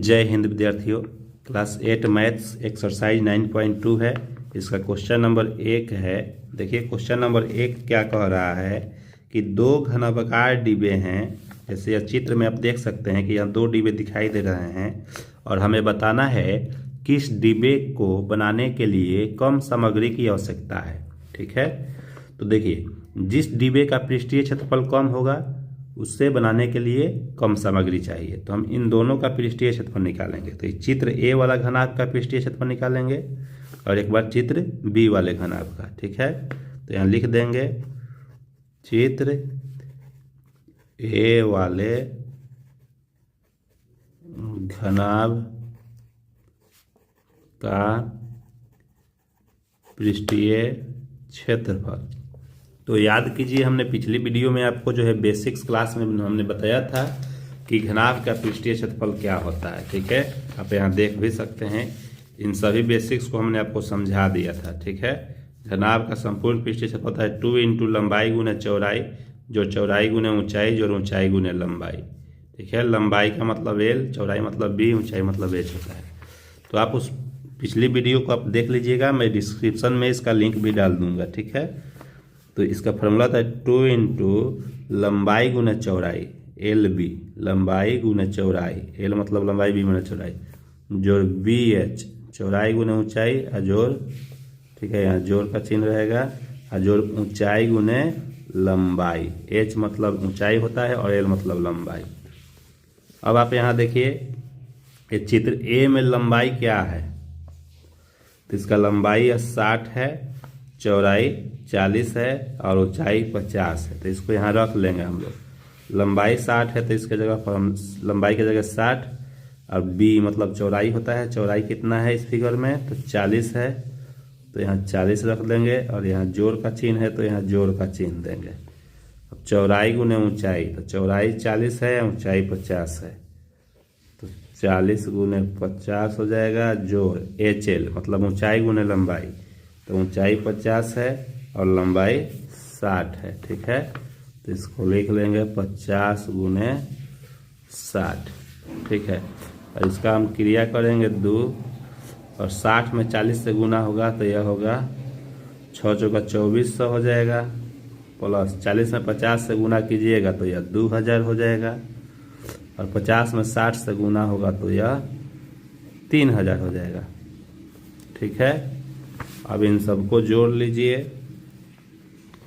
जय हिंद विद्यार्थियों। Class 8 maths exercise 9.2 है। इसका क्वेश्चन नंबर 1 है। देखिए क्वेश्चन नंबर 1 क्या कह रहा है कि दो घनाभार डिब्बे हैं। जैसे यह चित्र में आप देख सकते हैं कि यहाँ दो डिब्बे दिखाई दे रहे हैं और हमें बताना है किस डिब्बे को बनाने के लिए कम सामग्री की आवश्यकता है। ठीक है, तो देखिए जिस डिब्बे का पृष्ठीय क्षेत्रफल कम होगा उससे बनाने के लिए कम सामग्री चाहिए। तो हम इन दोनों का पृष्ठीय क्षेत्रफल निकालेंगे। तो इस चित्र ए वाला घनाभ का पृष्ठीय क्षेत्रफल निकालेंगे और एक बार चित्र बी वाले घनाभ का। ठीक है, तो यहाँ लिख देंगे चित्र ए वाले घनाभ का पृष्ठीय क्षेत्रफल। तो याद कीजिए हमने पिछली वीडियो में आपको जो है बेसिक्स क्लास में हमने बताया था कि घनाभ का पृष्ठीय क्षेत्रफल क्या होता है। ठीक है, आप यहाँ देख भी सकते हैं, इन सभी बेसिक्स को हमने आपको समझा दिया था। ठीक है, घनाभ का संपूर्ण पृष्ठीय क्षेत्रफल होता है 2 इंटू लंबाई गुने चौड़ाई, जो चौड़ाई गुने ऊंचाई, जो ऊंचाई गुने लंबाई। ठीक है, लंबाई का मतलब एल, चौड़ाई मतलब बी, ऊंचाई मतलब एच होता है। तो आप उस पिछली वीडियो को आप देख लीजिएगा, मैं डिस्क्रिप्शन में इसका लिंक भी डाल दूंगा। ठीक है, तो इसका फॉर्मूला था 2 इंटू लंबाई गुना चौड़ाई, एल बी, लंबाई गुना चौड़ाई, एल मतलब लंबाई, बी गुना चौड़ाई, जोड़ बी एच, चौड़ाई गुना ऊंचाई, अजोड़, ठीक है यहाँ जोड़ का चिन्ह रहेगा, अजोड़ ऊंचाई गुने लंबाई, एच मतलब ऊंचाई होता है और एल मतलब लंबाई। अब आप यहाँ देखिए ये चित्र ए में लंबाई क्या है, तो इसका लंबाई 60 है, चौड़ाई 40 है और ऊंचाई 50 है। तो इसको यहाँ रख लेंगे हम लोग। लंबाई 60 है तो इसके जगह लंबाई की जगह 60 और बी मतलब चौड़ाई होता है, चौड़ाई कितना है इस फिगर में, तो 40 है, तो यहाँ 40 रख देंगे और यहाँ जोड़ का चिन्ह है तो यहाँ जोड़ का चिन्ह देंगे। अब चौड़ाई गुने ऊंचाई, तो चौड़ाई 40 है, ऊंचाई 50 है, तो 40 गुने 50 हो जाएगा, जोड़ एच एल मतलब ऊंचाई गुने लंबाई, तो ऊंचाई 50 है और लंबाई 60 है। ठीक है, तो इसको लिख लेंगे 50 गुने 60। ठीक है, और इसका हम क्रिया करेंगे 2 और 60 में 40 से गुना होगा तो यह होगा 6 चौका 2400 हो जाएगा, प्लस 40 में 50 से गुना कीजिएगा तो यह 2000 हो जाएगा, और 50 में 60 से गुना होगा तो यह 3000 हो जाएगा। ठीक है, अब इन सबको जोड़ लीजिए।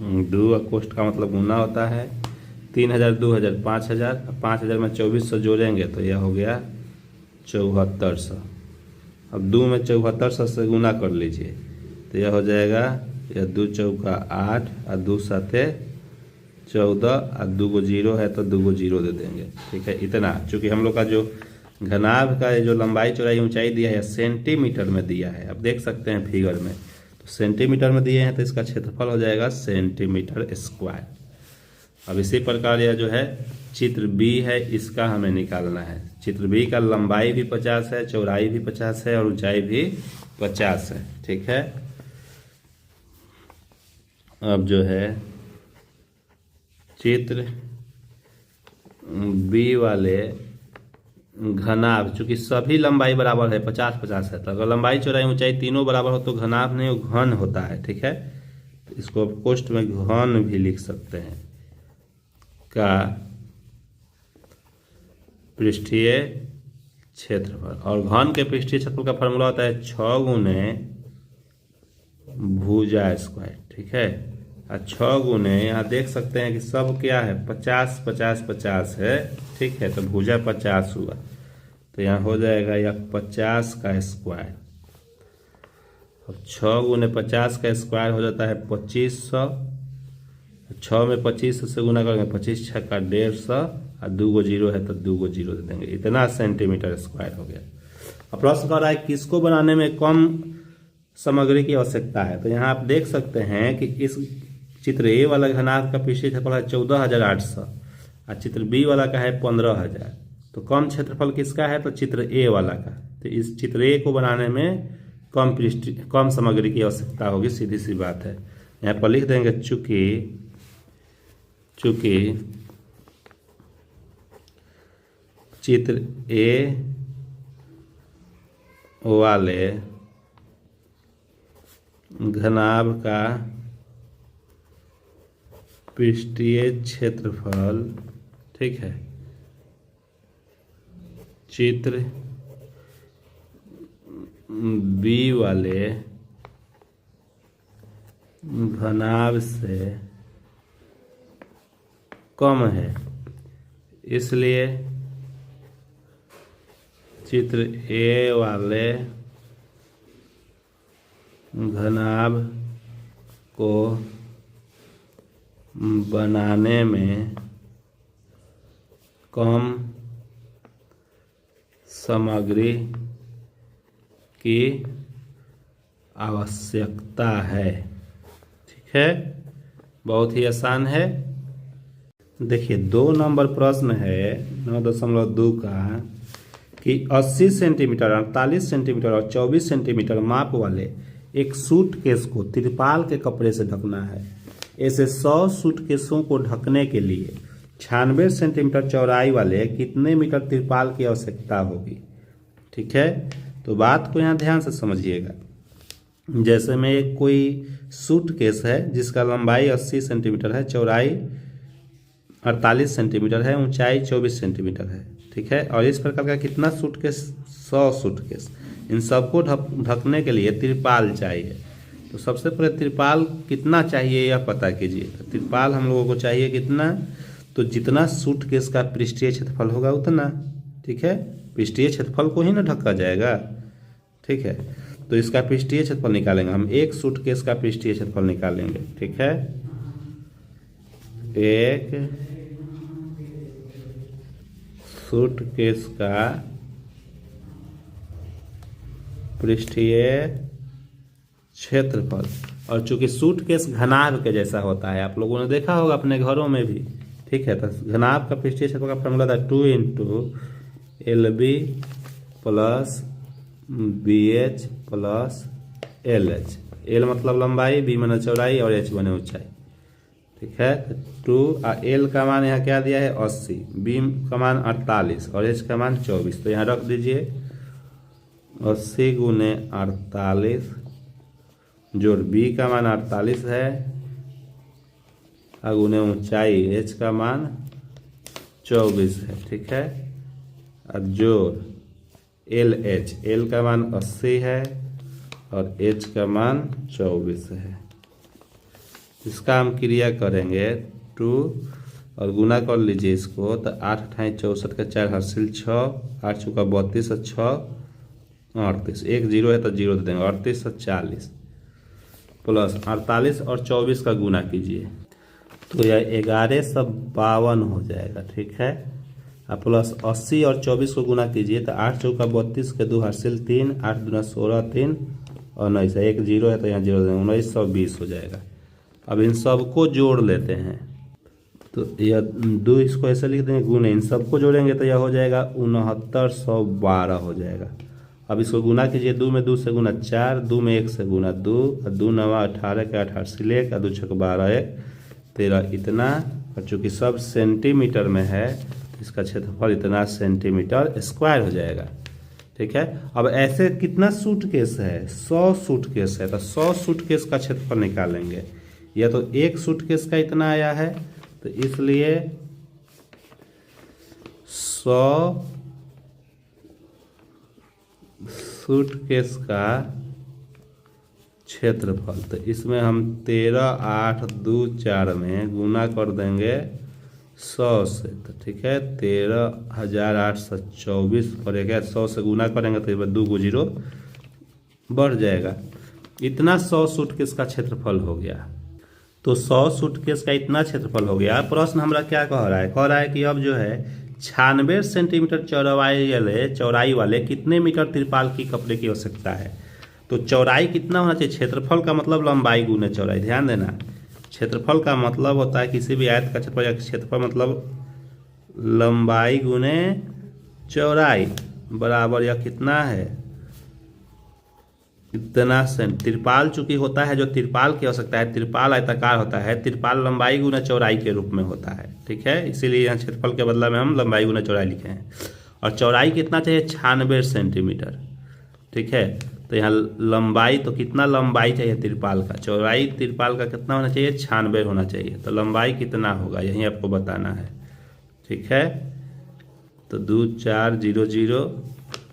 2 कोष्ठ का मतलब गुना होता है, 3000 2000 5000, 5000 में 2400 जोड़ेंगे तो यह हो गया 7400। अब 2 में 7400 से गुना कर लीजिए तो यह हो जाएगा, यह 2 चौका 8 और 2 साथे 14 और 2 को 0 है तो 2 को 0 दे देंगे। ठीक है, इतना, चूँकि हम लोग का जो घनाभ का जो लंबाई चौड़ाई ऊंचाई दिया है सेंटीमीटर में दिया है, आप देख सकते हैं फिगर में, तो सेंटीमीटर में दिए हैं तो इसका क्षेत्रफल हो जाएगा सेंटीमीटर स्क्वायर। अब इसी प्रकार यह जो है चित्र बी है, इसका हमें निकालना है। चित्र बी का लंबाई भी 50 है, चौड़ाई भी 50 है और ऊंचाई भी 50 है। ठीक है, अब जो है चित्र बी वाले घनाभ, चूंकि सभी लंबाई बराबर है 50-50 है, तो अगर लंबाई चौड़ाई ऊंचाई तीनों बराबर हो तो घनाभ नहीं घन होता है। ठीक है, तो इसको कोष्ठ में घन भी लिख सकते हैं, का पृष्ठीय क्षेत्रफल। और घन के पृष्ठीय क्षेत्रफल का फॉर्मूला होता है 6 गुने भुजा स्क्वायर। ठीक है, और 6 गुने यहाँ देख सकते हैं कि सब क्या है 50-50-50 है। ठीक है, तो भुजा 50 हुआ तो यहाँ हो जाएगा यह 50 का स्क्वायर। अब 6 गुने 50 का स्क्वायर हो जाता है 2500, 6 में 25 से गुना करेंगे 25 6 का 150 और 2 को 0 है तो 2 को 0 दे देंगे, इतना सेंटीमीटर स्क्वायर हो गया। अब प्रश्न कर रहा है किसको बनाने में कम सामग्री की आवश्यकता है। तो यहाँ आप देख सकते हैं कि इस चित्र ए वाला घनाभ का पृष्ठीय क्षेत्रफल है 14800 और चित्र बी वाला का है 15000, तो कम क्षेत्रफल किसका है, तो चित्र ए वाला का। तो इस चित्र ए को बनाने में कम सामग्री की आवश्यकता होगी, सीधी सी बात है। यहाँ पर लिख देंगे चूंकि चित्र ए वाले घनाभ का पृष्ठीय क्षेत्रफल, ठीक है, चित्र बी वाले घनाभ से कम है, इसलिए चित्र ए वाले घनाभ को बनाने में कम सामग्री की आवश्यकता है। ठीक है, बहुत ही आसान है। देखिए 2 नंबर प्रश्न है 9.2 का कि 80 सेंटीमीटर, 48 सेंटीमीटर और 24 सेंटीमीटर माप वाले एक सूटकेस को तिरपाल के कपड़े से ढकना है। ऐसे 100 सूटकेसों को ढकने के लिए 96 सेंटीमीटर चौड़ाई वाले कितने मीटर तिरपाल की आवश्यकता होगी। ठीक है, तो बात को यहाँ ध्यान से समझिएगा। जैसे में एक कोई सूटकेस है जिसका लंबाई 80 सेंटीमीटर है, चौड़ाई 48 सेंटीमीटर है, ऊंचाई 24 सेंटीमीटर है। ठीक है, और इस प्रकार का कितना सूटकेस, 100 सूटकेस। इन सबको ढकने के लिए तिरपाल चाहिए। तो सबसे पहले तिरपाल कितना चाहिए यह पता कीजिए। तो तिरपाल हम लोगों को चाहिए कितना, तो जितना सूटकेस का पृष्ठीय क्षेत्रफल होगा उतना। ठीक है, पृष्ठीय क्षेत्रफल को ही ना ढका जाएगा। ठीक है, तो इसका पृष्ठीय क्षेत्रफल निकालेंगे हम। एक सूटकेस का पृष्ठीय क्षेत्रफल निकालेंगे। ठीक है, एक सूटकेस का पृष्ठीय क्षेत्रफल, और चूंकि सूटकेस घनाभ के जैसा होता है, आप लोगों ने देखा होगा अपने घरों में भी। ठीक है, तो घनाभ का पृष्ठीय क्षेत्रफल का फॉर्मूला था 2 × LB plus BH plus LH। L मतलब लंबाई, B माने चौड़ाई और H माने ऊंचाई। ठीक है, तो 2 L का मान यहाँ क्या दिया है 80, B का मान 48 और H का मान 24। तो यहाँ रख दीजिए 80 × 48 जोड़ B का मान 48 है, गुने ऊंचाई H का मान 24 है। ठीक है, और जोड़ LH, L का मान 80 है और H का मान 24 है। इसका हम क्रिया करेंगे 2 और गुना कर लीजिए इसको, तो 8 × 64 का 4 हासिल 6, 8 चौका 32 और 6 38, 1 0 है तो 0 दे देंगे, 38 और 40 प्लस 48 और 24 का गुना कीजिए तो यह 1152 हो जाएगा। ठीक है, और प्लस 80 और 24 को गुना कीजिए तो 8 चौका 32 के 2 हासिल 3, 8 दूना 16, 3 और 19, 1 0 है तो यहाँ 0 देंगे, 1920 हो जाएगा। अब इन सबको जोड़ लेते हैं, तो यह 2 इसको ऐसे लिख देंगे गुने, इन सबको जोड़ेंगे तो यह हो जाएगा 6912 हो जाएगा। अब इसको गुना कीजिए, 2 में 2 से गुना 4, 2 में 1 से गुना 2, 2 9 18 के 8 हासिल 1, 2 6 12 1 13 इतना, और चूँकि सब सेंटीमीटर में है इसका क्षेत्रफल इतना सेंटीमीटर स्क्वायर हो जाएगा। ठीक है, अब ऐसे कितना सूटकेस है, 100 सूटकेस है, तो 100 सूटकेस का क्षेत्रफल निकालेंगे। या तो एक सूटकेस का इतना आया है, तो इसलिए 100 सूटकेस का क्षेत्रफल, तो इसमें हम 13 8 2 4 में गुना कर देंगे 100 से। तो ठीक है, 13,824 पड़ेगा। 100 से गुना करेंगे तो ये 2 को 0 बढ़ जाएगा। इतना 100 सूटकेस का क्षेत्रफल हो गया। तो 100 सूटकेस का इतना क्षेत्रफल हो गया। प्रश्न हमारा क्या कह रहा है, कह रहा है कि अब जो है 96 सेंटीमीटर चौड़ाई वाले कितने मीटर तिरपाल की कपड़े की आवश्यकता है। तो चौड़ाई कितना होना चाहिए, क्षेत्रफल का मतलब लंबाई गुने चौड़ाई। ध्यान देना, क्षेत्रफल का मतलब होता है किसी भी आयत का क्षेत्रफल, या क्षेत्रफल मतलब लंबाई गुने चौड़ाई बराबर या कितना है इतना तिरपाल चूंकि होता है, जो तिरपाल की आवश्यकता है, तिरपाल आयताकार होता है, तिरपाल लंबाई गुना चौड़ाई के रूप में होता है। ठीक है, इसीलिए यहाँ क्षेत्रफल के बदला में हम लंबाई गुना चौड़ाई लिखे हैं। और चौड़ाई कितना चाहिए, 96 सेंटीमीटर। ठीक है। तो यहाँ लंबाई, तो कितना लंबाई चाहिए तिरपाल का, चौड़ाई तिरपाल का कितना होना चाहिए, 96 होना चाहिए। तो लंबाई कितना होगा यही आपको बताना है, ठीक है। तो 2400,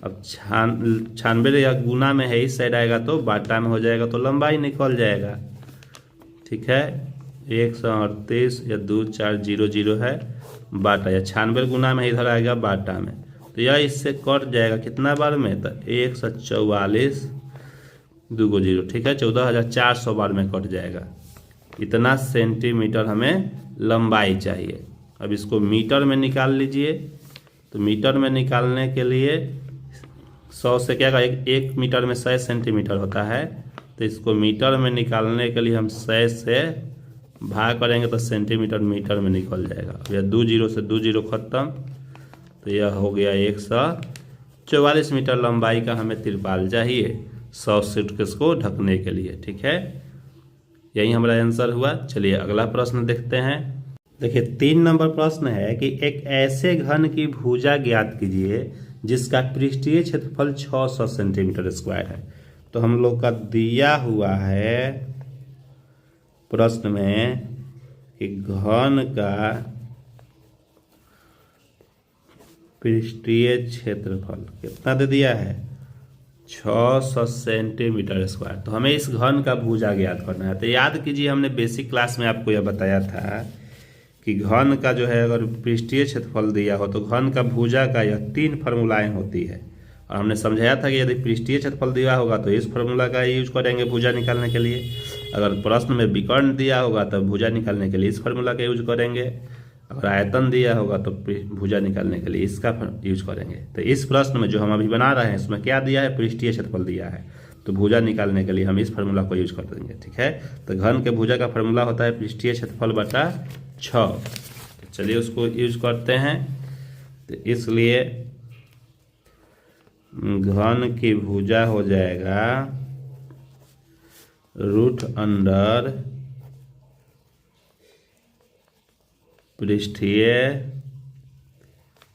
अब 96 या गुना में है, इस साइड आएगा तो बाटा में हो जाएगा, तो लंबाई निकल जाएगा, ठीक है। 138 या 2400 है, बाटा या 96 गुना में इधर आएगा बाटा में, तो यह इससे कट जाएगा कितना बार में, तो 144 2 0, ठीक है। 14400 बार में कट जाएगा। इतना सेंटीमीटर हमें लंबाई चाहिए। अब इसको मीटर में निकाल लीजिए। तो मीटर में निकालने के लिए 100 से क्या, एक मीटर में 100 सेंटीमीटर होता है, तो इसको मीटर में निकालने के लिए हम 100 से भाग करेंगे तो सेंटीमीटर मीटर में निकल जाएगा। यह 2 0 से 2 0 खत्म, तो यह हो गया 144 मीटर लंबाई का हमें तिरपाल चाहिए 100 सूटकेस को ढकने के लिए, ठीक है। यही हमारा आंसर हुआ। चलिए अगला प्रश्न देखते हैं। देखिए 3 नंबर प्रश्न है कि एक ऐसे घन की भुजा ज्ञात कीजिए जिसका पृष्ठीय क्षेत्रफल 600 सेंटीमीटर स्क्वायर है। तो हम लोग का दिया हुआ है प्रश्न में कि घन का पृष्ठीय क्षेत्रफल कितना दे दिया है, 600 सेंटीमीटर स्क्वायर। तो हमें इस घन का भुजा ज्ञात करना है। तो याद कीजिए हमने बेसिक क्लास में आपको यह बताया था कि घन का जो है अगर पृष्ठीय क्षेत्रफल दिया हो तो घन का भुजा का यह 3 फार्मूलाएं होती है, और हमने समझाया था कि यदि पृष्ठीय क्षेत्रफल दिया होगा तो इस फार्मूला का यूज करेंगे भुजा निकालने के लिए। अगर प्रश्न में विकर्ण दिया होगा तो भुजा निकालने के लिए इस फार्मूला का यूज करेंगे। अगर आयतन दिया होगा तो भुजा निकालने के लिए इसका यूज करेंगे। तो इस प्रश्न में जो हम अभी बना रहे हैं इसमें क्या दिया है, पृष्ठीय क्षेत्रफल दिया है, तो भुजा निकालने के लिए हम इस फार्मूला को यूज कर देंगे, ठीक है। तो घन के भुजा का फार्मूला होता है पृष्ठीय क्षेत्रफल बटा 6। तो चलिए उसको यूज करते हैं। तो इसलिए घन की भुजा हो जाएगा √अंडर पृष्ठीय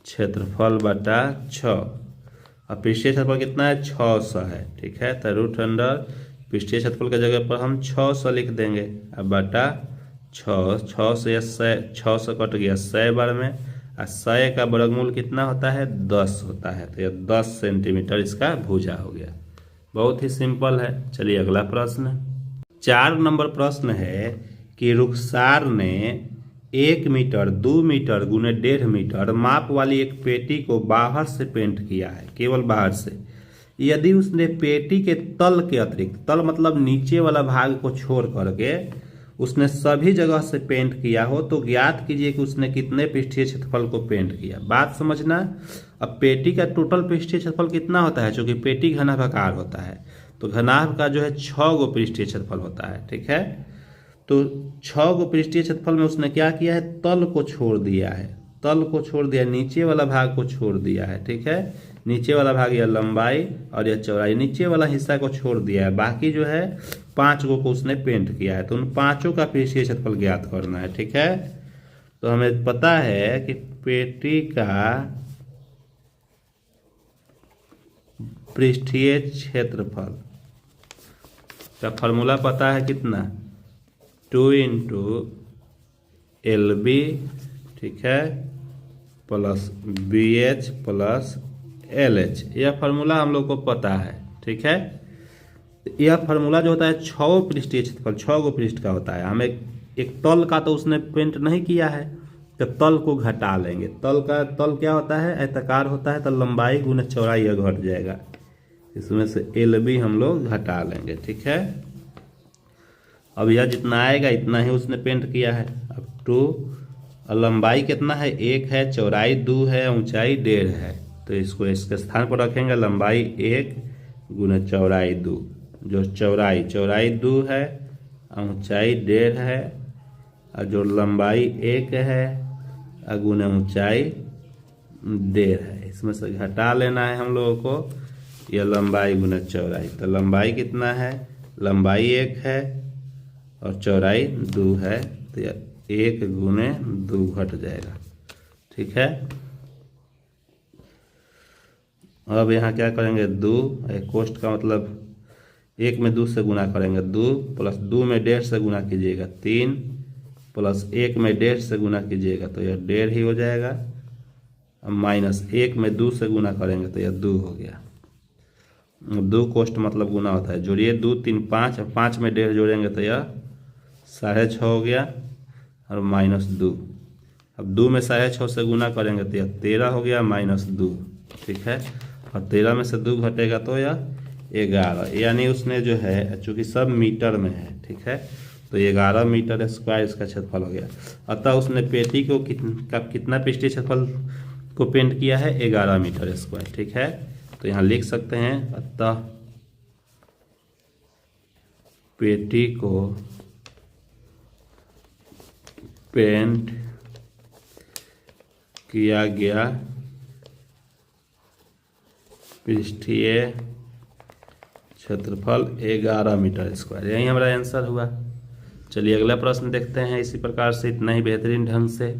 क्षेत्रफल बटा 6। अब पृष्ठीय क्षेत्रफल कितना है, 600 है, ठीक है। तो √अंडर पृष्ठीय क्षेत्रफल की जगह पर हम 600 लिख देंगे। अब बटा 6 से 600 कट गया 100 बार में, और 100 का वर्गमूल कितना होता है, 10 होता है। तो यह 10 सेंटीमीटर इसका भुजा हो गया। बहुत ही सिंपल है। चलिए अगला प्रश्न। 4 नंबर प्रश्न है कि रुखसार ने 1 मीटर 2 मीटर गुने 1.5 मीटर माप वाली एक पेटी को बाहर से पेंट किया है, केवल बाहर से। यदि उसने पेटी के तल के अतिरिक्त, तल मतलब नीचे वाला भाग को छोड़ करके उसने सभी जगह से पेंट किया हो, तो ज्ञात कीजिए कि उसने कितने पृष्ठीय क्षेत्रफल को पेंट किया। बात समझना। अब पेटी का टोटल पृष्ठीय क्षेत्रफल कितना होता है, क्योंकि पेटी घनाभाकार होता है, तो घनाभ का जो है 6 गो पृष्ठीय क्षेत्रफल होता है, ठीक है। तो 6 गो पृष्ठीय क्षेत्रफल में उसने क्या किया है, तल को छोड़ दिया है, तल को छोड़ दिया, नीचे वाला भाग को छोड़ दिया है, ठीक है। नीचे वाला भाग यह लंबाई और यह चौड़ाई, नीचे वाला हिस्सा को छोड़ दिया है, बाकी जो है 5 गो को उसने पेंट किया है। तो उन 5 का पृष्ठीय क्षेत्रफल ज्ञात करना है, ठीक है। तो हमें पता है कि पेटी का पृष्ठीय क्षेत्रफल का फॉर्मूला पता है कितना, 2 × LB, ठीक है, प्लस BH प्लस LH। यह फार्मूला हम लोग को पता है, ठीक है। यह फार्मूला जो होता है 6 पृष्ठीय क्षेत्रफल 6 गो पृष्ठ का होता है। हमें एक तल का तो उसने पेंट नहीं किया है, तो तल को घटा लेंगे। तल क्या होता है, आयताकार होता है, तो लंबाई गुना चौड़ाई यह घट जाएगा, इसमें से LB हम लोग घटा लेंगे, ठीक है। अब यह जितना आएगा इतना ही उसने पेंट किया है। अब 2, लंबाई कितना है, 1 है, चौड़ाई 2 है, ऊंचाई 1.5 है, तो इसको इसके स्थान पर रखेंगे। लंबाई 1 गुना चौड़ाई 2, जो चौड़ाई 2 है, ऊंचाई 1.5 है, और जो लंबाई 1 है और गुना ऊंचाई 1.5 है, इसमें से घटा लेना है हम लोगों को, यह लंबाई गुना चौड़ाई। तो लंबाई कितना है, लंबाई 1 है और चौड़ाई 2 है, तो यह 1 गुने 2 घट जाएगा, ठीक है। अब यहाँ क्या करेंगे, 2 कोष्ठ का मतलब 1 में 2 से गुना करेंगे, 2 प्लस 2 में 1.5 से गुना कीजिएगा 3 प्लस 1 में 1.5 से गुना कीजिएगा तो यह 1.5 ही हो जाएगा, माइनस 1 में 2 से गुना करेंगे तो यह 2 हो गया। 2 कोष्ठ मतलब गुना होता है, जोड़िए 2 3 5, 5 में 1.5 जोड़ेंगे तो यह 6.5 हो गया और माइनस 2। अब 2 में 6.5 से गुना करेंगे तो यह 13 हो गया माइनस 2, ठीक है। और 13 में से 2 घटेगा तो यह 11, यानी उसने जो है चूँकि सब मीटर में है, ठीक है, तो 11 मीटर स्क्वायर इसका क्षेत्रफल हो गया। अतः उसने पेटी को कितना पृष्ठीय क्षेत्रफल को पेंट किया है, 11 मीटर स्क्वायर, ठीक है। तो यहाँ लिख सकते हैं अतः पेटी को पेंट किया गया पृष्ठीय क्षेत्रफल 11 मीटर स्क्वायर, यही हमारा आंसर हुआ। चलिए अगला प्रश्न देखते हैं इसी प्रकार से, इतना ही बेहतरीन ढंग से।